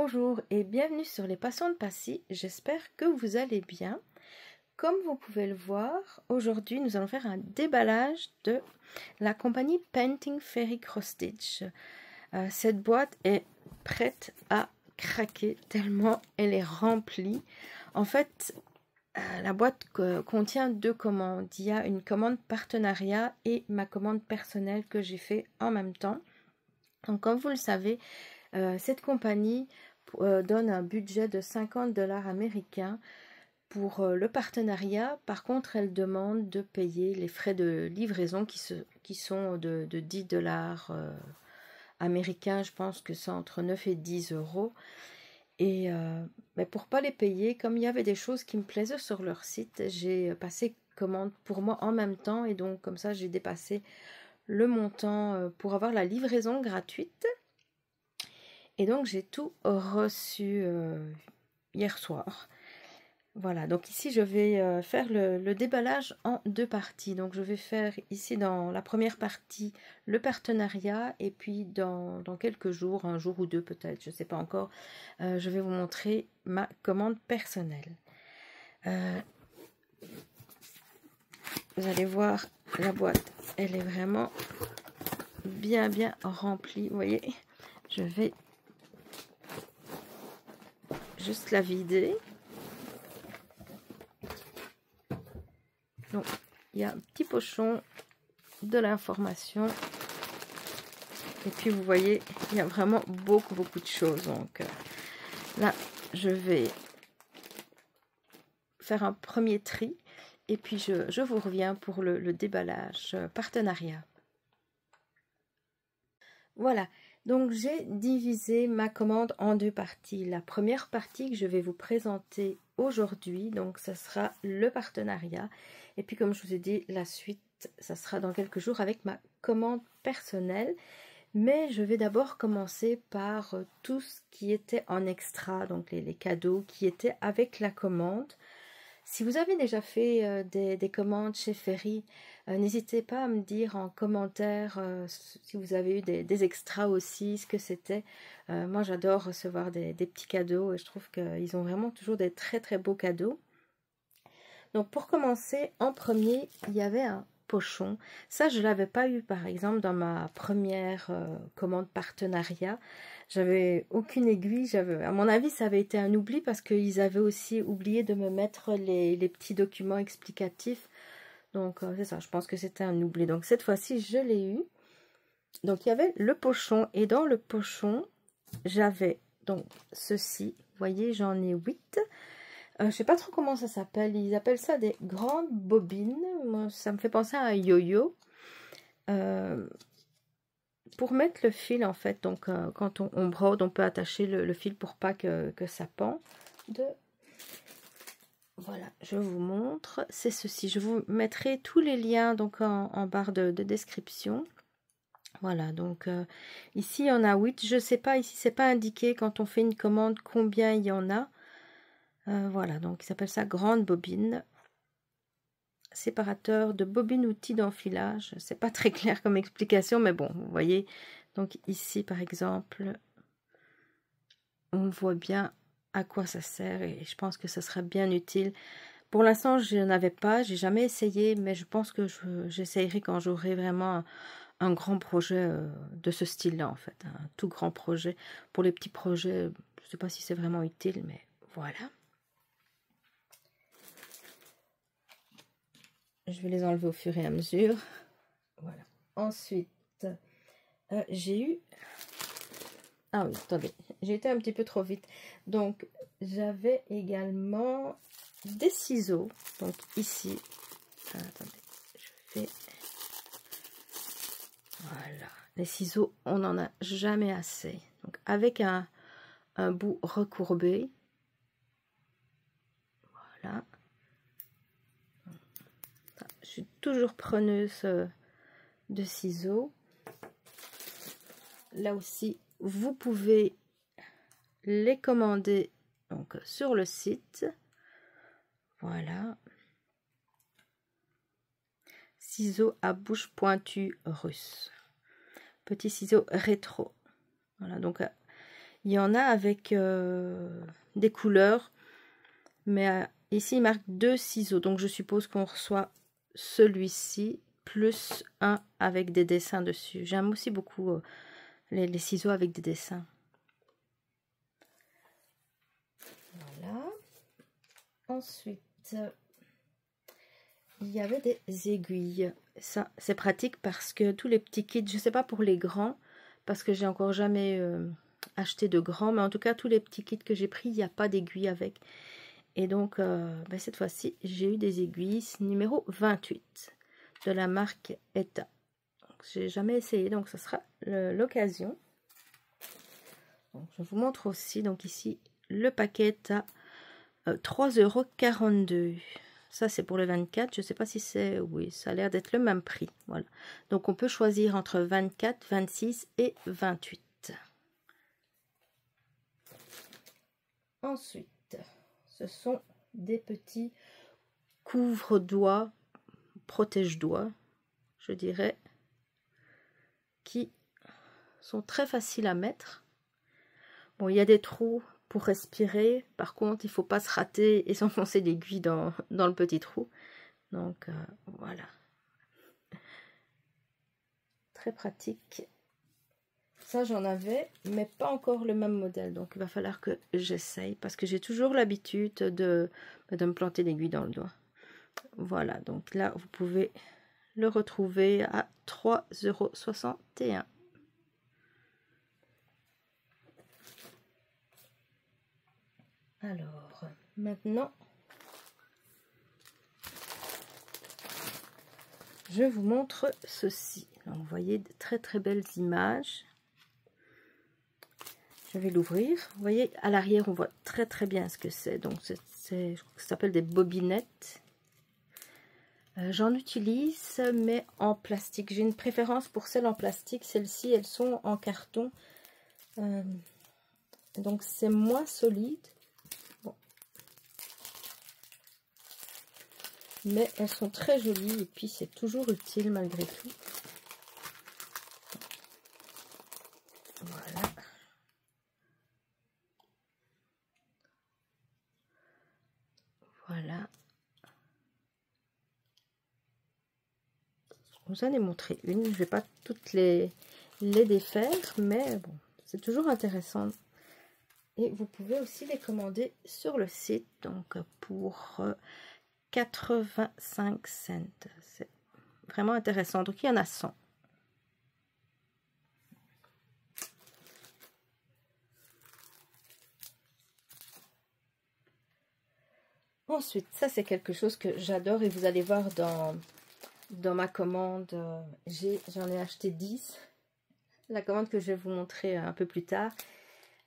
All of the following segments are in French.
Bonjour et bienvenue sur les Passions de Passy, j'espère que vous allez bien. Comme vous pouvez le voir, aujourd'hui nous allons faire un déballage de la compagnie Painting Fairy Cross Stitch. Cette boîte est prête à craquer tellement elle est remplie. En fait, la boîte contient deux commandes. Il y a une commande partenariat et ma commande personnelle que j'ai fait en même temps. Donc comme vous le savez, cette compagnie donne un budget de 50 $ américains pour le partenariat. Par contre, elle demande de payer les frais de livraison qui sont de 10 $ américains. Je pense que c'est entre 9 et 10 euros. Et mais pour pas les payer, comme il y avait des choses qui me plaisaient sur leur site, j'ai passé commande pour moi en même temps. Et donc comme ça, j'ai dépassé le montant pour avoir la livraison gratuite. Et donc j'ai tout reçu hier soir. Voilà, donc ici je vais faire le déballage en deux parties. Donc je vais faire ici dans la première partie le partenariat et puis dans quelques jours, un jour ou deux peut-être, je ne sais pas encore, je vais vous montrer ma commande personnelle. Vous allez voir la boîte, elle est vraiment bien remplie. Vous voyez, je vais juste la vider. Donc, il y a un petit pochon de l'information. Et puis, vous voyez, il y a vraiment beaucoup de choses. Donc, là, je vais faire un premier tri. Et puis, je vous reviens pour le déballage partenariat. Voilà. Donc, j'ai divisé ma commande en deux parties. La première partie que je vais vous présenter aujourd'hui, donc, ça sera le partenariat. Et puis, comme je vous ai dit, la suite, ça sera dans quelques jours avec ma commande personnelle. Mais je vais d'abord commencer par tout ce qui était en extra, donc les cadeaux qui étaient avec la commande. Si vous avez déjà fait des commandes chez Ferry, n'hésitez pas à me dire en commentaire si vous avez eu des extras aussi, ce que c'était. Moi, j'adore recevoir des petits cadeaux et je trouve qu'ils ont vraiment toujours des très beaux cadeaux. Donc, pour commencer, en premier, il y avait un pochon. Ça, je ne l'avais pas eu, par exemple, dans ma première commande partenariat. J'avais aucune aiguille. À mon avis, ça avait été un oubli parce qu'ils avaient aussi oublié de me mettre les petits documents explicatifs. Donc, c'est ça, je pense que c'était un oubli. Donc, cette fois-ci, je l'ai eu. Donc, il y avait le pochon. Et dans le pochon, j'avais donc ceci. Vous voyez, j'en ai 8. Je sais pas trop comment ça s'appelle. Ils appellent ça des grandes bobines. Moi, ça me fait penser à un yo-yo. Pour mettre le fil, en fait, donc quand on brode, on peut attacher le fil pour pas que ça pende. Voilà, je vous montre. C'est ceci. Je vous mettrai tous les liens donc en barre de description. Voilà, donc ici, il y en a 8. Je sais pas, ici, c'est pas indiqué quand on fait une commande combien il y en a. Voilà, donc il s'appelle ça grande bobine. Séparateur de bobine outil d'enfilage. C'est pas très clair comme explication, mais bon, vous voyez. Donc ici, par exemple, on voit bien à quoi ça sert et je pense que ça sera bien utile. Pour l'instant, je n'en avais pas, j'ai jamais essayé, mais je pense que j'essayerai quand j'aurai vraiment un grand projet de ce style-là, en fait. Un tout grand projet. Pour les petits projets, je ne sais pas si c'est vraiment utile, mais voilà. Je vais les enlever au fur et à mesure. Voilà. Ensuite, j'ai eu... Ah oui, attendez. J'ai été un petit peu trop vite. Donc, j'avais également des ciseaux. Donc, ici. Attendez, je fais... Voilà. Les ciseaux, on n'en a jamais assez. Donc, avec un bout recourbé. Voilà. Je suis toujours preneuse de ciseaux. Là aussi, vous pouvez les commander donc sur le site. Voilà. Ciseaux à bouche pointue russe. Petits ciseaux rétro. Voilà, donc Il y en a avec des couleurs, mais ici il marque 2 ciseaux, donc je suppose qu'on reçoit celui-ci plus un avec des dessins dessus. J'aime aussi beaucoup les ciseaux avec des dessins. Voilà. Ensuite, il y avait des aiguilles. Ça, c'est pratique parce que tous les petits kits, je ne sais pas pour les grands, parce que j'ai encore jamais acheté de grands, mais en tout cas, tous les petits kits que j'ai pris, il n'y a pas d'aiguilles avec. Et donc, cette fois-ci, j'ai eu des aiguilles numéro 28 de la marque ETA. J'ai jamais essayé, donc ce sera l'occasion. Je vous montre aussi, donc ici, le paquet est à 3,42 €. Ça, c'est pour le 24. Je ne sais pas si c'est... Oui, ça a l'air d'être le même prix. Voilà. Donc, on peut choisir entre 24, 26 et 28. Ensuite, ce sont des petits couvre-doigts, protège-doigts, je dirais, qui sont très faciles à mettre. Bon, il y a des trous pour respirer. Par contre, il ne faut pas se rater et s'enfoncer l'aiguille dans le petit trou. Donc, voilà. Très pratique. Ça, j'en avais, mais pas encore le même modèle. Donc, il va falloir que j'essaye parce que j'ai toujours l'habitude de me planter l'aiguille dans le doigt. Voilà, donc là, vous pouvez le retrouver à 3,61 €. Alors, maintenant, je vous montre ceci. Donc, vous voyez de très très belles images. Je vais l'ouvrir. Vous voyez, à l'arrière, on voit très très bien ce que c'est. Donc, je crois que ça s'appelle des bobinettes. J'en utilise, mais en plastique. J'ai une préférence pour celles en plastique. Celles-ci, elles sont en carton. Donc, c'est moins solide. Bon. Mais elles sont très jolies et puis c'est toujours utile malgré tout. Voilà. Voilà. Je vous en ai montré une. Je ne vais pas toutes les défaire, mais bon, c'est toujours intéressant. Et vous pouvez aussi les commander sur le site, donc pour 85 cents. C'est vraiment intéressant. Donc il y en a 100. Ensuite, ça c'est quelque chose que j'adore et vous allez voir dans ma commande, j'en ai acheté 10. La commande que je vais vous montrer un peu plus tard.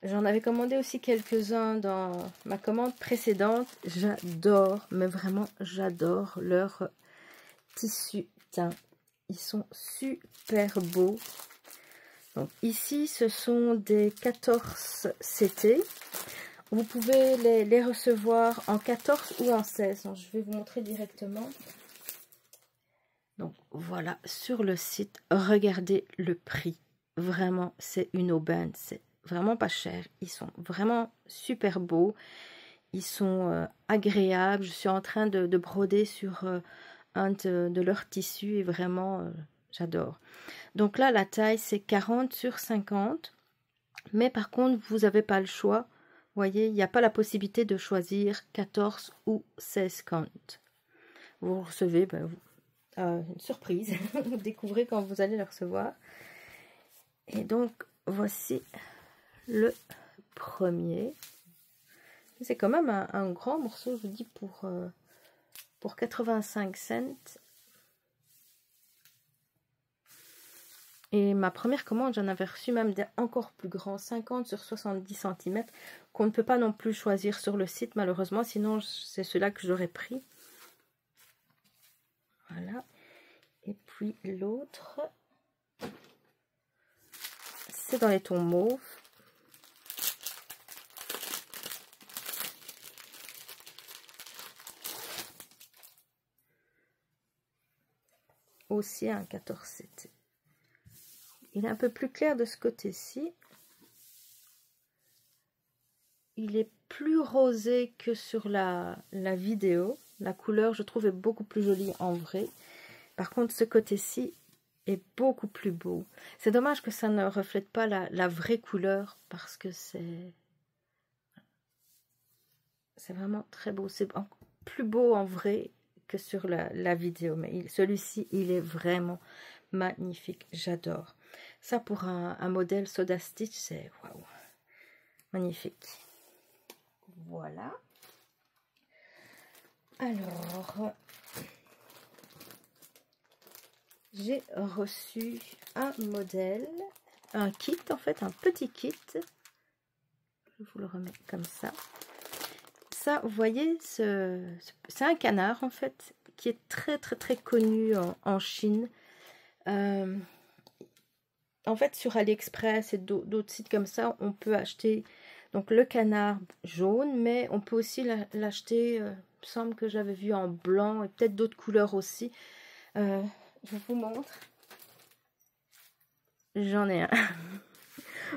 J'en avais commandé aussi quelques-uns dans ma commande précédente. J'adore, mais vraiment j'adore leur tissu teint. Ils sont super beaux. Donc ici, ce sont des 14 CT. Vous pouvez les recevoir en 14 ou en 16. Donc, je vais vous montrer directement. Donc voilà, sur le site, regardez le prix. Vraiment, c'est une aubaine. C'est vraiment pas cher. Ils sont vraiment super beaux. Ils sont agréables. Je suis en train de broder sur un de leurs tissus et vraiment, j'adore. Donc là, la taille, c'est 40 sur 50. Mais par contre, vous n'avez pas le choix. Vous voyez, il n'y a pas la possibilité de choisir 14 ou 16 comptes. Vous recevez une surprise. Vous découvrez quand vous allez le recevoir. Et donc, voici le premier. C'est quand même un grand morceau, je vous dis, pour 85 cents. Et ma première commande, j'en avais reçu même des encore plus grands, 50 sur 70 cm, qu'on ne peut pas non plus choisir sur le site, malheureusement. Sinon, c'est ceux-là que j'aurais pris. Voilà. Et puis l'autre, c'est dans les tons mauves. Aussi un 14-7. Il est un peu plus clair de ce côté-ci. il est plus rosé que sur la vidéo. La couleur, je trouve, est beaucoup plus jolie en vrai. Par contre, ce côté-ci est beaucoup plus beau. C'est dommage que ça ne reflète pas la vraie couleur parce que c'est vraiment très beau. C'est plus beau en vrai que sur la vidéo. Mais celui-ci, il est vraiment magnifique. J'adore. Ça, pour un modèle Soda Stitch, c'est waouh, magnifique. Voilà. Alors, j'ai reçu un modèle, un kit en fait, un petit kit. Je vous le remets comme ça. Ça, vous voyez, c'est un canard en fait, qui est très connu en Chine. En fait, sur AliExpress et d'autres sites comme ça, on peut acheter donc le canard jaune, mais on peut aussi l'acheter, il me semble que j'avais vu en blanc et peut-être d'autres couleurs aussi. Je vous montre. J'en ai un.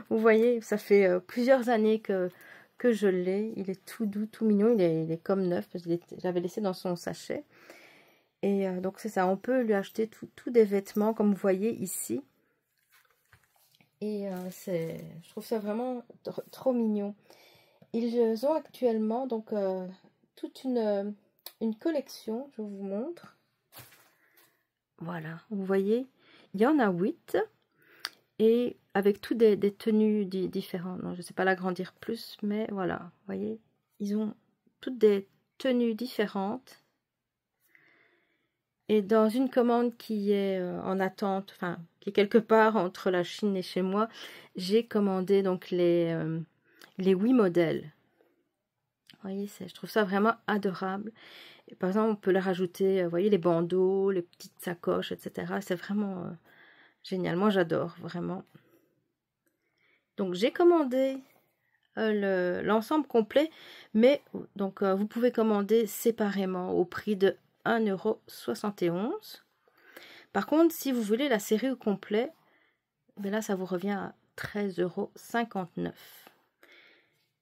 Vous voyez, ça fait plusieurs années que je l'ai. Il est tout doux, tout mignon. Il est comme neuf parce que j'avais laissé dans son sachet. Et donc c'est ça, on peut lui acheter tous des vêtements comme vous voyez ici. Et je trouve ça vraiment trop mignon. Ils ont actuellement donc toute une collection, je vous montre. Voilà, vous voyez, il y en a 8 et avec toutes des tenues différentes. Non, je ne sais pas l'agrandir plus, mais voilà, vous voyez, ils ont toutes des tenues différentes. Et dans une commande qui est en attente, enfin, qui est quelque part entre la Chine et chez moi, j'ai commandé donc les 8 modèles. Vous voyez, je trouve ça vraiment adorable. Et par exemple, on peut leur rajouter, vous voyez, les bandeaux, les petites sacoches, etc. C'est vraiment génial. Moi, j'adore, vraiment. Donc, j'ai commandé l'ensemble complet, mais donc vous pouvez commander séparément au prix de 1,71 €. Par contre, si vous voulez la série au complet, ben là, ça vous revient à 13,59 €.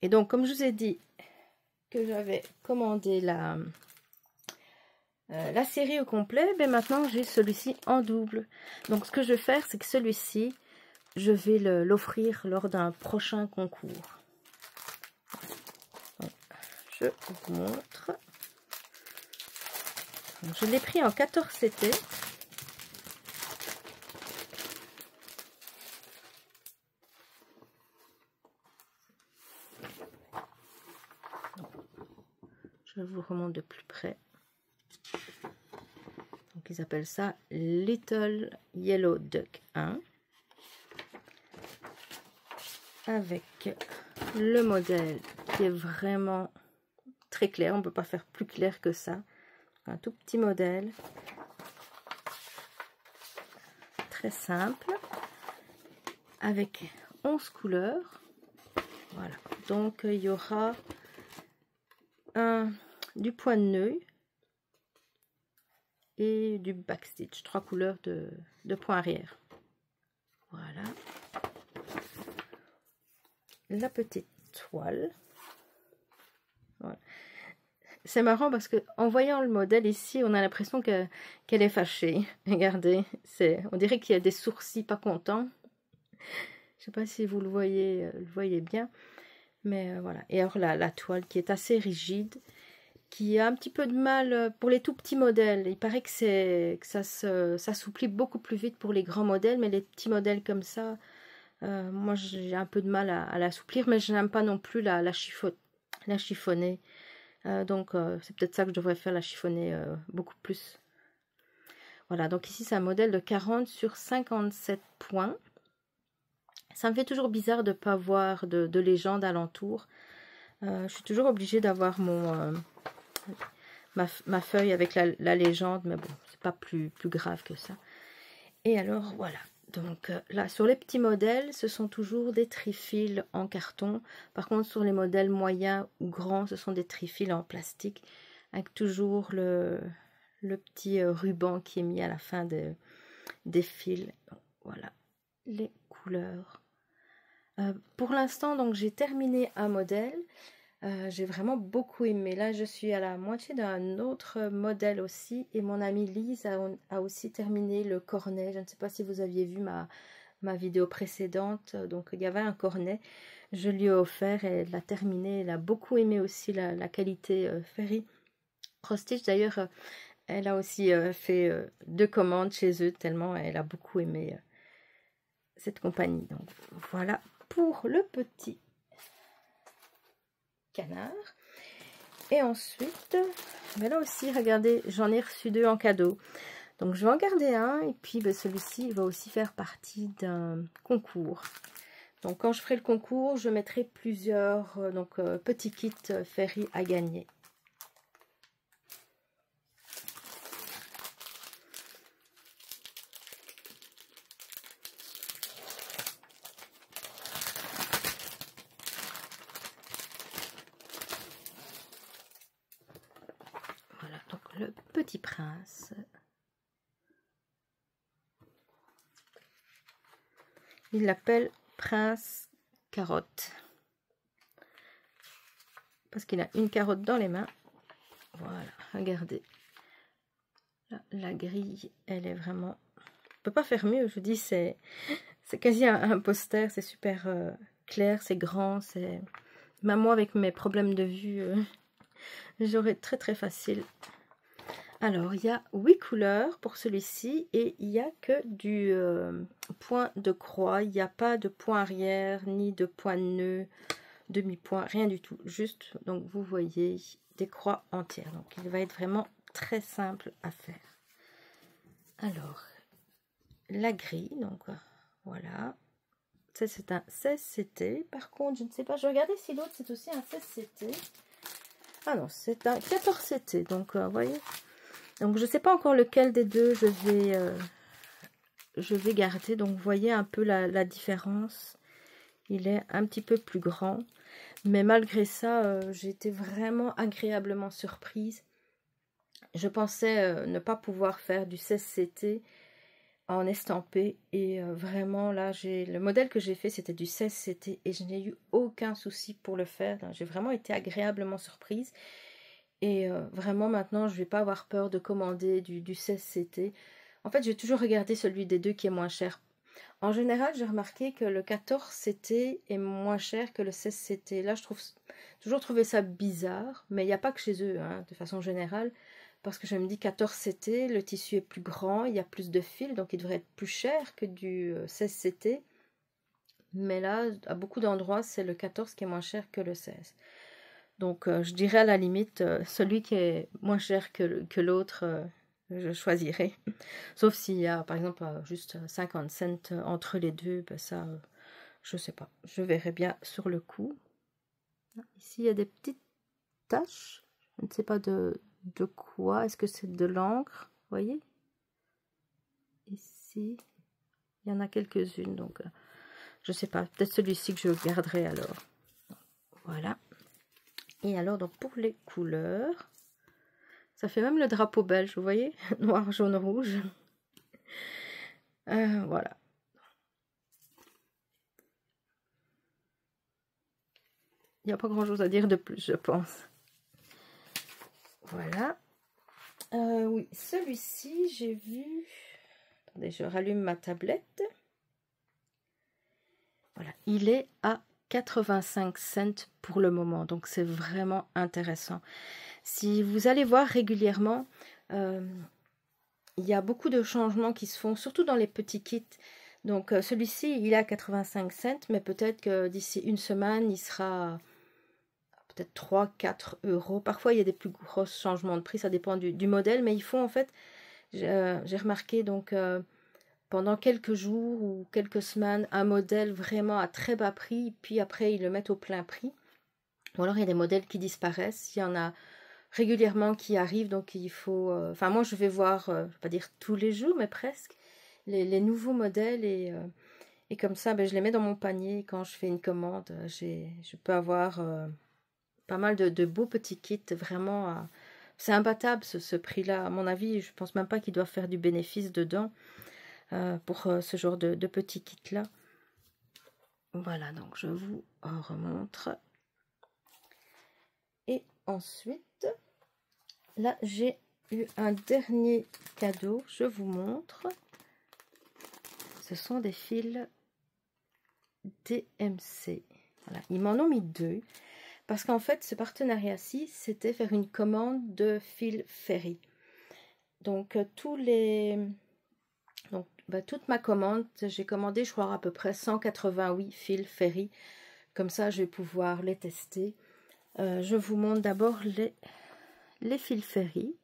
Et donc, comme je vous ai dit que j'avais commandé la série au complet, ben maintenant, j'ai celui-ci en double. Donc, ce que je vais faire, c'est que celui-ci, je vais l'offrir lors d'un prochain concours. Donc, je vous montre. Donc, je l'ai pris en 14 CT. Je vous remonte de plus près. Donc, ils appellent ça Little Yellow Duck 1. Avec le modèle qui est vraiment très clair. On ne peut pas faire plus clair que ça. Un tout petit modèle. Très simple. Avec 11 couleurs. Voilà. Donc, il y aura du point de nœud et du backstitch. 3 couleurs de point arrière. Voilà. La petite toile. Voilà. C'est marrant parce que en voyant le modèle ici, on a l'impression qu'elle est fâchée. Regardez, on dirait qu'il y a des sourcils pas contents. Je sais pas si vous le voyez bien, mais voilà. Et alors la toile qui est assez rigide, qui a un petit peu de mal pour les tout petits modèles. Il paraît que ça s'assouplit beaucoup plus vite pour les grands modèles, mais les petits modèles comme ça, moi j'ai un peu de mal à l'assouplir, mais je n'aime pas non plus la chiffonner. Donc c'est peut-être ça que je devrais faire, la chiffonner beaucoup plus. Voilà, donc ici c'est un modèle de 40 sur 57 points. Ça me fait toujours bizarre de ne pas voir de légende alentour. Je suis toujours obligée d'avoir ma feuille avec la légende, mais bon, c'est pas plus grave que ça. Et alors voilà, donc là sur les petits modèles, ce sont toujours des trifils en carton. Par contre sur les modèles moyens ou grands, ce sont des trifils en plastique, avec toujours le petit ruban qui est mis à la fin des fils. Donc, voilà les couleurs. Pour l'instant, donc j'ai terminé un modèle. J'ai vraiment beaucoup aimé. Là, je suis à la moitié d'un autre modèle aussi. Et mon amie Lise a aussi terminé le cornet. Je ne sais pas si vous aviez vu ma vidéo précédente. Donc, il y avait un cornet. Je lui ai offert et elle l'a terminé. Elle a beaucoup aimé aussi la qualité Ferry Cross-Stitch. D'ailleurs, elle a aussi fait 2 commandes chez eux tellement elle a beaucoup aimé cette compagnie. Donc, voilà pour le petit canard. Et ensuite, ben là aussi, regardez, j'en ai reçu 2 en cadeau. Donc, je vais en garder un. Et puis, ben, celui-ci va aussi faire partie d'un concours. Donc, quand je ferai le concours, je mettrai plusieurs petits kits Ferry à gagner. Voilà, donc le petit prince. Il l'appelle Prince Carotte. Parce qu'il a une carotte dans les mains. Voilà, regardez. Là, la grille, elle est vraiment... On peut pas faire mieux, je vous dis, c'est quasi un poster, c'est super clair, c'est grand, c'est... Même moi, avec mes problèmes de vue, j'aurais très facile. Alors, il y a 8 couleurs pour celui-ci et il n'y a que du point de croix. Il n'y a pas de point arrière, ni de point nœud, demi-point, rien du tout. Juste, donc vous voyez, des croix entières. Donc, il va être vraiment très simple à faire. Alors, la grille, donc voilà. Ça, c'est un 16CT. Par contre, je ne sais pas, je regardais si l'autre, c'est aussi un 16CT. Ah non, c'est un 14CT. Donc, vous voyez. Donc, je ne sais pas encore lequel des deux je vais garder. Donc, vous voyez un peu la différence. Il est un petit peu plus grand. Mais malgré ça, j'ai été vraiment agréablement surprise. Je pensais ne pas pouvoir faire du 16CT en estampé. Et vraiment, là, le modèle que j'ai fait, c'était du 16CT. Et je n'ai eu aucun souci pour le faire. J'ai vraiment été agréablement surprise. Et vraiment, maintenant, je ne vais pas avoir peur de commander du 16CT. En fait, je vais toujours regarder celui des deux qui est moins cher. En général, j'ai remarqué que le 14CT est moins cher que le 16CT. Là, je trouve toujours trouvé ça bizarre. Mais il n'y a pas que chez eux, hein, de façon générale. Parce que je me dis 14CT, le tissu est plus grand, il y a plus de fils. Donc, il devrait être plus cher que du 16CT. Mais là, à beaucoup d'endroits, c'est le 14 qui est moins cher que le 16. Donc, je dirais à la limite, celui qui est moins cher que l'autre, je choisirais. Sauf s'il y a, par exemple, juste 50 cents entre les deux, ben ça, je sais pas. Je verrai bien sur le coup. Ici, il y a des petites taches. Je ne sais pas de quoi. Est-ce que c'est de l'encre? Vous voyez? Ici, il y en a quelques-unes. Donc, je sais pas. Peut-être celui-ci que je garderai alors. Voilà. Et alors, donc pour les couleurs, ça fait même le drapeau belge, vous voyez, noir, jaune, rouge. Voilà. Il n'y a pas grand-chose à dire de plus, je pense. Voilà. Oui, celui-ci, j'ai vu... Attendez, je rallume ma tablette. Voilà, il est à 85 cents pour le moment, donc c'est vraiment intéressant. Si vous allez voir régulièrement, il y a beaucoup de changements qui se font, surtout dans les petits kits. Donc celui-ci, il est à 85 cents, mais peut-être que d'ici une semaine, il sera peut-être 3-4 euros. Parfois, il y a des plus gros changements de prix, ça dépend du modèle, mais ils font en fait, j'ai remarqué donc... pendant quelques jours ou quelques semaines, un modèle vraiment à très bas prix, puis après ils le mettent au plein prix. Ou alors il y a des modèles qui disparaissent, il y en a régulièrement qui arrivent, donc il faut... Enfin moi je vais voir, je vais pas dire tous les jours, mais presque, les nouveaux modèles, et comme ça ben, je les mets dans mon panier. Quand je fais une commande, je peux avoir pas mal de beaux petits kits, vraiment... c'est imbattable ce prix-là, à mon avis, je pense même pas qu'ils doivent faire du bénéfice dedans. Pour ce genre de petits kits là. Voilà, donc je vous remontre. Et ensuite, là, j'ai eu un dernier cadeau. Je vous montre. Ce sont des fils DMC. Voilà, ils m'en ont mis 2. Parce qu'en fait, ce partenariat-ci, c'était faire une commande de fils Ferry. Donc, toute ma commande, j'ai commandé, je crois, à peu près 188 fils Ferry. Comme ça, je vais pouvoir les tester. Je vous montre d'abord les fils Ferry.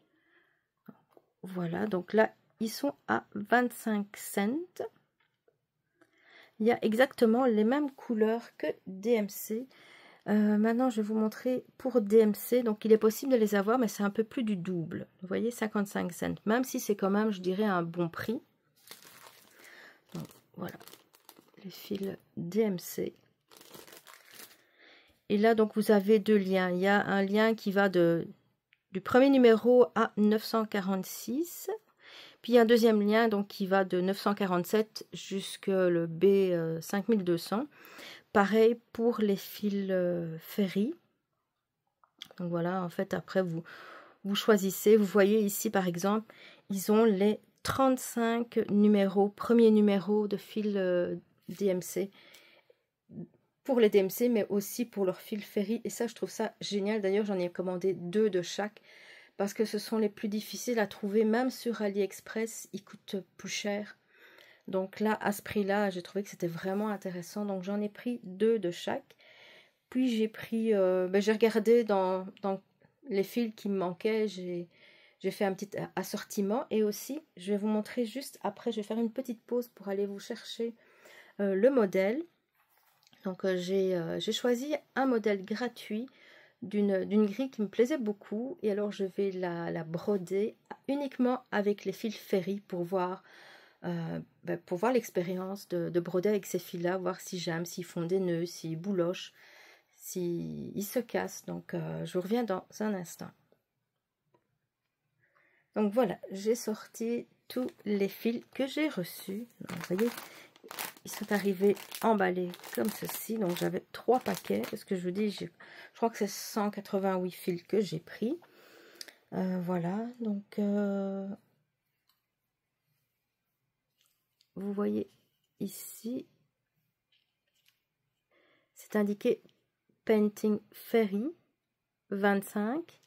Voilà, donc là, ils sont à 25 cents. Il y a exactement les mêmes couleurs que DMC. Maintenant, je vais vous montrer pour DMC. Donc, il est possible de les avoir, mais c'est un peu plus du double. Vous voyez, 55 cents. Même si c'est quand même, je dirais, un bon prix. Donc, voilà, les fils DMC. Et là, donc, vous avez 2 liens. Il y a un lien qui va du premier numéro à 946. Puis, il y a un deuxième lien donc, qui va de 947 jusqu'au B 5200. Pareil pour les fils Ferry. Donc voilà, en fait, après, vous choisissez. Vous voyez ici, par exemple, ils ont les 35 numéros, premiers numéros de fils DMC. Pour les DMC, mais aussi pour leurs fils Ferry. Et ça, je trouve ça génial. D'ailleurs, j'en ai commandé 2 de chaque. Parce que ce sont les plus difficiles à trouver. Même sur AliExpress, ils coûtent plus cher. Donc là, à ce prix-là, j'ai trouvé que c'était vraiment intéressant. Donc j'en ai pris 2 de chaque. Puis j'ai pris, j'ai regardé dans les fils qui me manquaient. J'ai fait un petit assortiment. Et aussi, je vais vous montrer juste après, je vais faire une petite pause pour aller vous chercher le modèle. Donc j'ai choisi un modèle gratuit d'une grille qui me plaisait beaucoup. Et alors je vais la broder uniquement avec les fils Ferry pour voir l'expérience de broder avec ces fils-là, voir si j'aime, s'ils font des nœuds, s'ils boulochent, s'ils se cassent. Donc, je vous reviens dans un instant. Donc, voilà, j'ai sorti tous les fils que j'ai reçus. Donc, vous voyez, ils sont arrivés emballés comme ceci. Donc, j'avais 3 paquets. Parce que je vous dis, je crois que c'est 188 fils que j'ai pris. Voilà, donc... vous voyez ici, c'est indiqué Painting Ferry 25.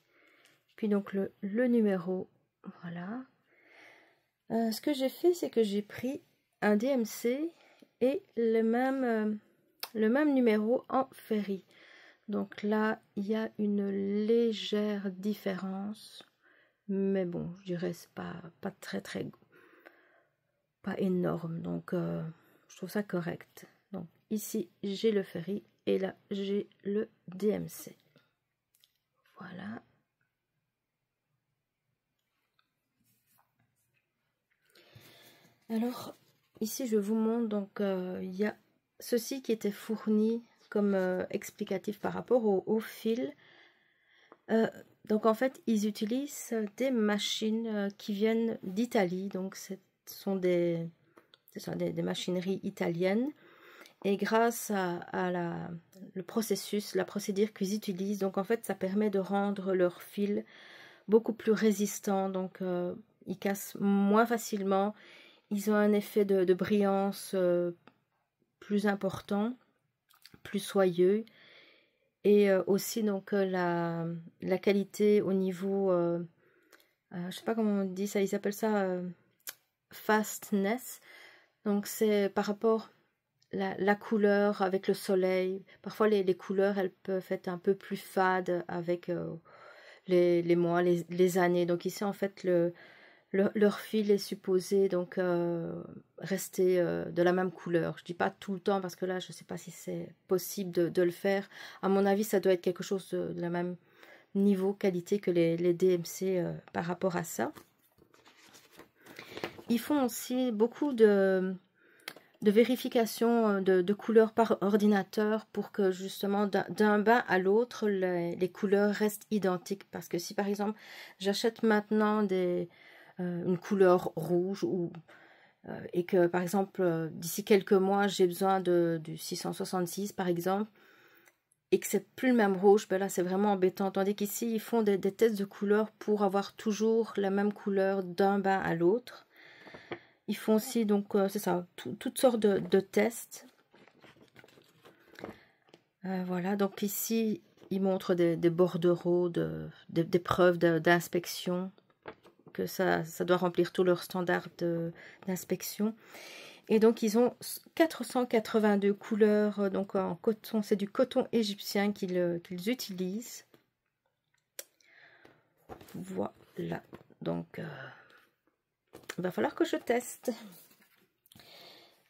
Puis donc le numéro, voilà. Ce que j'ai fait, c'est que j'ai pris un DMC et le même numéro en Ferry. Donc là, il y a une légère différence. Mais bon, je dirais c'est pas très pas énorme. Donc je trouve ça correct. Donc ici, j'ai le Ferry et là, j'ai le DMC. Voilà. Alors, ici, je vous montre, donc, il y a ceci qui était fourni comme explicatif par rapport au fil. Donc, en fait, ils utilisent des machines qui viennent d'Italie. Donc, ce sont des machineries italiennes. Et grâce à le processus, la procédure qu'ils utilisent, donc, en fait, ça permet de rendre leur fil beaucoup plus résistant. Donc, ils cassent moins facilement. Ils ont un effet de brillance plus important, plus soyeux. Et aussi, donc, la qualité au niveau, je ne sais pas comment on dit ça, ils appellent ça fastness. Donc, c'est par rapport à la couleur avec le soleil. Parfois, les couleurs, elles peuvent être un peu plus fades avec les mois, les années. Donc, ici, en fait, leur fil est supposé donc rester de la même couleur. Je dis pas tout le temps parce que là je sais pas si c'est possible de le faire. À mon avis ça doit être quelque chose de la même niveau qualité que les DMC par rapport à ça. Ils font aussi beaucoup de vérification de couleurs par ordinateur pour que justement d'un bain à l'autre les couleurs restent identiques. Parce que si par exemple j'achète maintenant une couleur rouge ou et que par exemple d'ici quelques mois j'ai besoin du 666 par exemple, et que c'est plus le même rouge, ben là c'est vraiment embêtant. Tandis qu'ici ils font des tests de couleurs pour avoir toujours la même couleur d'un bain à l'autre. Ils font aussi, donc c'est ça, toutes sortes de tests. Voilà, donc ici ils montrent des bordereaux, des preuves d'inspection, que ça doit remplir tous leurs standards d'inspection. Et donc ils ont 482 couleurs, donc en coton, c'est du coton égyptien qu'ils utilisent. Voilà, donc il va falloir que je teste.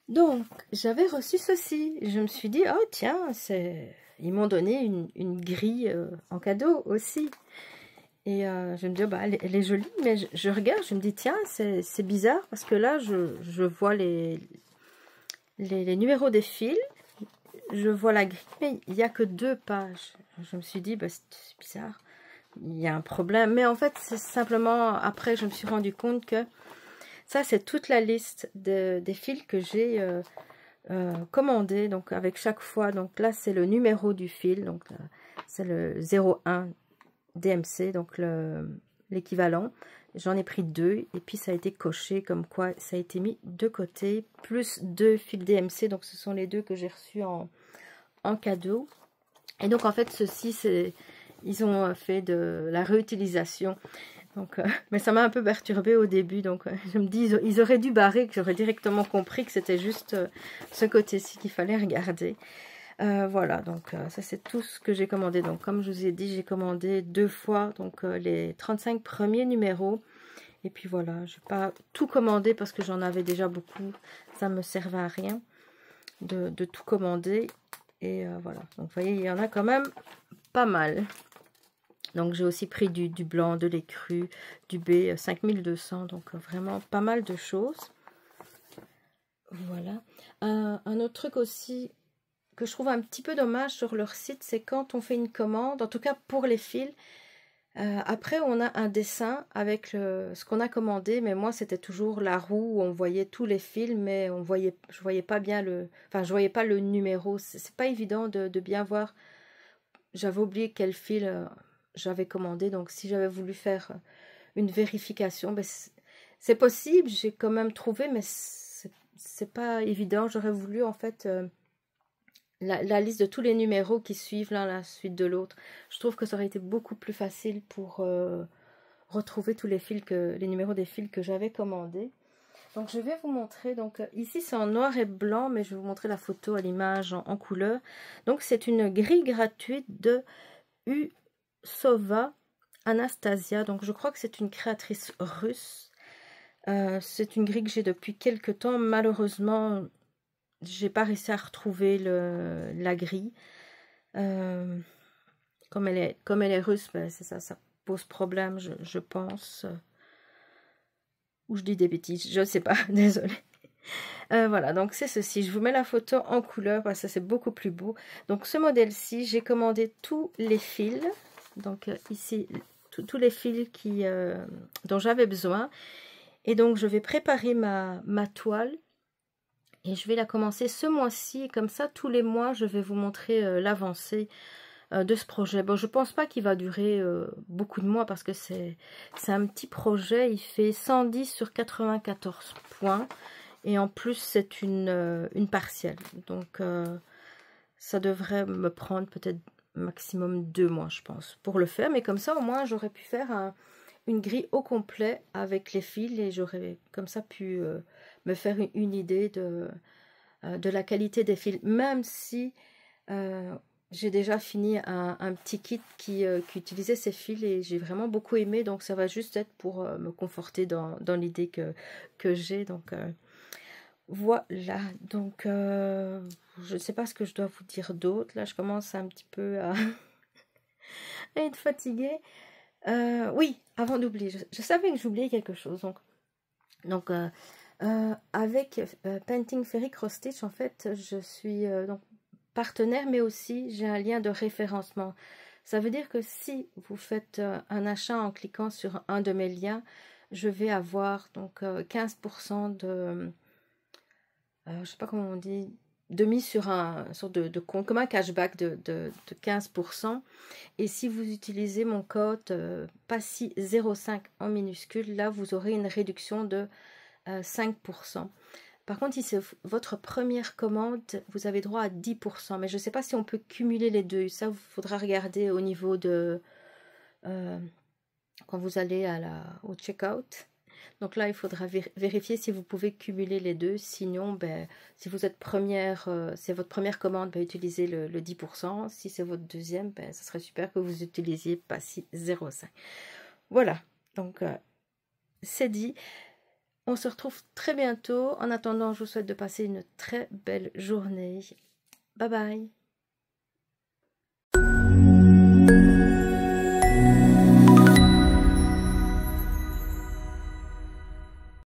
Donc j'avais reçu ceci, je me suis dit, oh tiens, ils m'ont donné une grille en cadeau aussi. Et je me dis, oh, bah, elle est jolie, mais je regarde, je me dis, tiens, c'est bizarre, parce que là, je vois les numéros des fils, je vois la grille, mais il n'y a que 2 pages. Je me suis dit, bah, c'est bizarre, il y a un problème. Mais en fait, c'est simplement, après, je me suis rendu compte que ça, c'est toute la liste des fils que j'ai commandés, donc avec chaque fois. Donc là, c'est le numéro du fil, donc c'est le 01 DMC, donc l'équivalent. J'en ai pris 2 et puis ça a été coché comme quoi ça a été mis de côté, plus 2 fils DMC, donc ce sont les 2 que j'ai reçus en cadeau. Et donc en fait ceci, ils ont fait de la réutilisation. Donc, mais ça m'a un peu perturbée au début, donc je me dis ils auraient dû barrer, que j'aurais directement compris que c'était juste ce côté-ci qu'il fallait regarder. Voilà, donc ça c'est tout ce que j'ai commandé. Donc comme je vous ai dit, j'ai commandé 2 fois donc les 35 premiers numéros. Et puis voilà, je n'ai pas tout commandé parce que j'en avais déjà beaucoup. Ça ne me servait à rien de tout commander. Et voilà, donc vous voyez, il y en a quand même pas mal. Donc j'ai aussi pris du blanc, de l'écru, du B 5200. Donc vraiment pas mal de choses. Voilà. Un autre truc aussi que je trouve un petit peu dommage sur leur site, c'est quand on fait une commande, en tout cas pour les fils, après on a un dessin avec ce qu'on a commandé, mais moi c'était toujours la roue où on voyait tous les fils, mais je voyais pas bien je voyais pas le numéro. C'est pas évident de bien voir. J'avais oublié quel fil j'avais commandé, donc si j'avais voulu faire une vérification, ben c'est possible, j'ai quand même trouvé, mais c'est pas évident. J'aurais voulu en fait la liste de tous les numéros qui suivent l'un la suite de l'autre. Je trouve que ça aurait été beaucoup plus facile pour retrouver tous les numéros des fils que j'avais commandés. Donc je vais vous montrer, donc ici c'est en noir et blanc, mais je vais vous montrer la photo à l'image en couleur. Donc c'est une grille gratuite de Usova Anastasia, donc je crois que c'est une créatrice russe. C'est une grille que j'ai depuis quelques temps. Malheureusement, j'ai pas réussi à retrouver la grille. Comme elle est russe, ben c'est ça pose problème, je pense. Ou je dis des bêtises, je ne sais pas, désolée. Voilà, donc c'est ceci. Je vous mets la photo en couleur parce que c'est beaucoup plus beau. Donc ce modèle-ci, j'ai commandé tous les fils. Donc ici, tous les fils dont j'avais besoin. Et donc je vais préparer ma toile. Et je vais la commencer ce mois-ci. Comme ça, tous les mois, je vais vous montrer l'avancée de ce projet. Bon, je pense pas qu'il va durer beaucoup de mois parce que c'est un petit projet. Il fait 110 sur 94 points. Et en plus, c'est une partielle. Donc, ça devrait me prendre peut-être maximum 2 mois, je pense, pour le faire. Mais comme ça, au moins, j'aurais pu faire une grille au complet avec les fils. Et j'aurais comme ça pu me faire une idée de la qualité des fils. Même si j'ai déjà fini un petit kit qui utilisait ces fils. Et j'ai vraiment beaucoup aimé. Donc, ça va juste être pour me conforter dans l'idée que j'ai. Donc... voilà, donc je ne sais pas ce que je dois vous dire d'autre. Là, je commence un petit peu à être fatiguée. Oui, avant d'oublier, je savais que j'oubliais quelque chose. Donc avec Painting Fairy Cross Stitch, en fait, je suis donc partenaire, mais aussi j'ai un lien de référencement. Ça veut dire que si vous faites un achat en cliquant sur un de mes liens, je vais avoir donc 15% je sais pas comment on dit, de mise sur un sorte de compte, comme un cashback de 15%. Et si vous utilisez mon code PASSI05 en minuscule, là, vous aurez une réduction de 5%. Par contre, si c'est votre première commande, vous avez droit à 10%. Mais je ne sais pas si on peut cumuler les deux. Ça, il faudra regarder au niveau de... quand vous allez au checkout. Donc là, il faudra vérifier si vous pouvez cumuler les deux. Sinon, ben, si vous êtes c'est votre première commande, ben, utilisez le 10%. Si c'est votre deuxième, ben, ce serait super que vous utilisiez PASSI 05. Voilà, donc c'est dit. On se retrouve très bientôt. En attendant, je vous souhaite de passer une très belle journée. Bye bye.